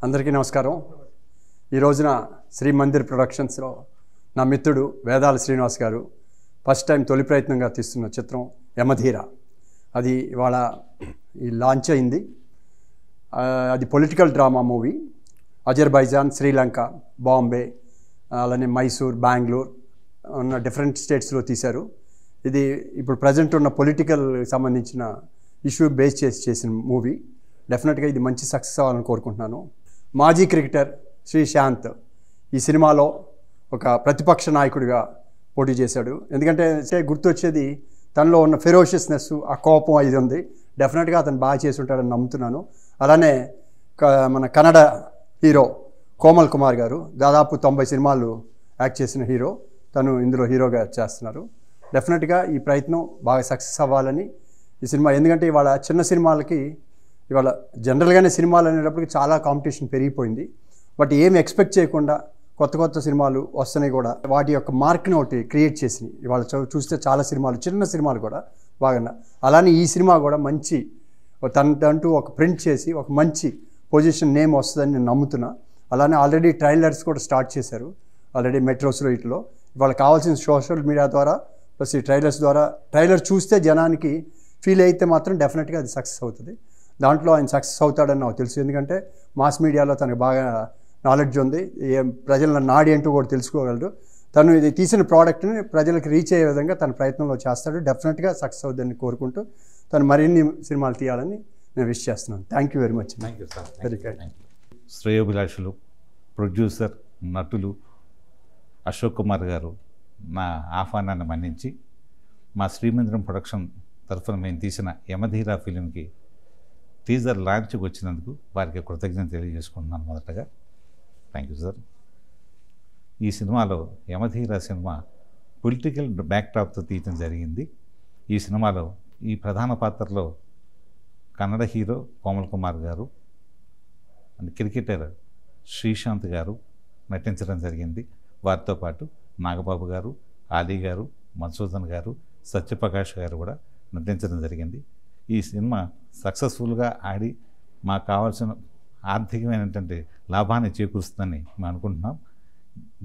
అందరికీ నమస్కారం. ఈ రోజున శ్రీ మందిర్ ప్రొడక్షన్స్లో నా మిత్రుడు వేదాల శ్రీనివాస్ గారు ఫస్ట్ టైం తొలి ప్రయత్నంగా తీస్తున్న చిత్రం యమధీర. అది ఇవాళ లాంచ్ అయింది. అది political drama movie. Azerbaijan, Sri Lanka, Bombay, అలానే మైసూర్, బెంగళూరు ఉన్న డిఫరెంట్ స్టేట్స్లో తీశారు. ఇది ఇప్పుడు ప్రజెంట్ ఉన్న పొలిటికల్ సంబంధించిన ఇష్యూ బేస్ చేసిన మూవీ. డెఫినెట్గా ఇది మంచి సక్సెస్ అవ్వాలని కోరుకుంటున్నాను. మాజీ క్రికెటర్ శ్రీశాంత్ ఈ సినిమాలో ఒక ప్రతిపక్ష నాయకుడిగా పోటీ చేశాడు. ఎందుకంటే గుర్తొచ్చేది తనలో ఉన్న ఫెరోషియస్నెస్, ఆ కోపం ఇది ఉంది. డెఫినెట్గా అతను బాగా చేసి ఉంటాడని నమ్ముతున్నాను. అలానే మన కన్నడ హీరో కోమల్ కుమార్ గారు దాదాపు 90 సినిమాలు యాక్ట్ చేసిన హీరో, తను ఇందులో హీరోగా చేస్తున్నారు. డెఫినెట్గా ఈ ప్రయత్నం బాగా సక్సెస్ అవ్వాలని ఈ సినిమా. ఎందుకంటే ఇవాళ చిన్న సినిమాలకి ఇవాళ జనరల్గానే సినిమాలు అనేటప్పటికి చాలా కాంపిటీషన్ పెరిగిపోయింది. బట్ ఏమి ఎక్స్పెక్ట్ చేయకుండా కొత్త సినిమాలు వస్తున్నాయి కూడా. వాటి యొక్క మార్క్ని ఒకటి క్రియేట్ చేసినాయి. ఇవాళ చూస్తే చాలా సినిమాలు, చిన్న సినిమాలు కూడా బాగా. అలానే ఈ సినిమా కూడా మంచి తనంటూ ఒక ప్రింట్ చేసి ఒక మంచి పొజిషన్ నేమ్ వస్తుందని నేను నమ్ముతున్నా. అలానే ఆల్రెడీ ట్రైలర్స్ కూడా స్టార్ట్ చేశారు ఆల్రెడీ మెట్రోస్లో. వీటిలో ఇవాళ కావాల్సిన సోషల్ మీడియా ద్వారా ప్లస్ ఈ ట్రైలర్స్ ద్వారా ట్రైలర్ చూస్తే జనానికి ఫీల్ అయితే మాత్రం డెఫినెట్గా అది సక్సెస్ అవుతుంది. దాంట్లో ఆయన సక్సెస్ అవుతాడని నాకు తెలుసు. ఎందుకంటే మాస్ మీడియాలో తనకు బాగా నాలెడ్జ్ ఉంది. ప్రజల నాడి అంటూ కూడా తెలుసుకోగలడు. తను ఇది తీసిన ప్రోడక్ట్ని ప్రజలకు రీచ్ అయ్యే విధంగా తన ప్రయత్నంలో చేస్తాడు. డెఫినెట్గా సక్సెస్ అవుతుందని కోరుకుంటూ తను మరిన్ని సినిమాలు తీయాలని నేను విష్ చేస్తున్నాను. Thank you very much. Thank you sir. Very kind. శ్రేయోభిలాషులు, ప్రొడ్యూసర్, నటులు అశోక్ కుమార్ గారు నా ఆహ్వానాన్ని మన్నించి మా శ్రీమందిరం ప్రొడక్షన్ తరఫున మేము తీసిన యమధీర ఫిలింకి టీజర్ లాంచ్కి వచ్చినందుకు వారికి కృతజ్ఞత తెలియజేసుకుంటున్నాను. మొదటగా థ్యాంక్ యూ సార్. ఈ సినిమాలో యమధీర సినిమా పొలిటికల్ బ్యాక్డ్రాప్తో తీయటం జరిగింది. ఈ సినిమాలో ఈ ప్రధాన పాత్రలో కన్నడ హీరో కోమల్ కుమార్ గారు అండ్ క్రికెటర్ శ్రీశాంత్ గారు నటించడం జరిగింది. వారితో పాటు నాగబాబు గారు, ఆలీ గారు, మధుసూదన్ గారు, సత్యప్రకాష్ గారు కూడా నటించడం జరిగింది. ఈ సినిమా సక్సెస్ఫుల్గా ఆడి మాకు కావాల్సిన ఆర్థికమైనటువంటి లాభాన్ని చేకూరుస్తుందని మేము అనుకుంటున్నాం.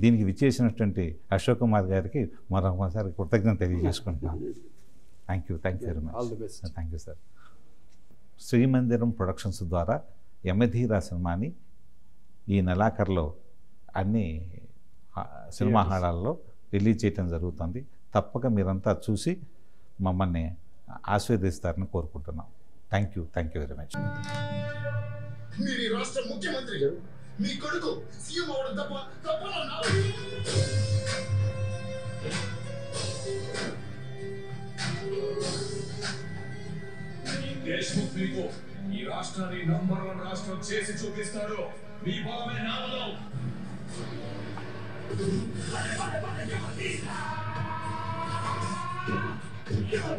దీనికి విచ్చేసినటువంటి అశోక్ కుమార్ గారికి మరొకసారి కృతజ్ఞత తెలియజేసుకుంటున్నాం. Thank you very much. Thank you sir. Srimandiram productions ద్వారా యమధీర సినిమాని ఈ నెలాఖరులో అన్ని సినిమా హాళ్ళల్లో రిలీజ్ చేయడం జరుగుతుంది. తప్పక మీరంతా చూసి మమ్మల్ని ఆశీర్వదిస్తారని కోరుకుంటున్నాం. Thank you very much. మీరు ఈ రాష్ట్ర ముఖ్యమంత్రి, మీ కొడుకు సీఎం అవడం తప్ప దేశముఖ్ మీకు ఈ రాష్ట్రాన్ని నంబర్ 1 రాష్ట్రం చేసి చూపిస్తాడు. మీ బలమే నా బలం. You're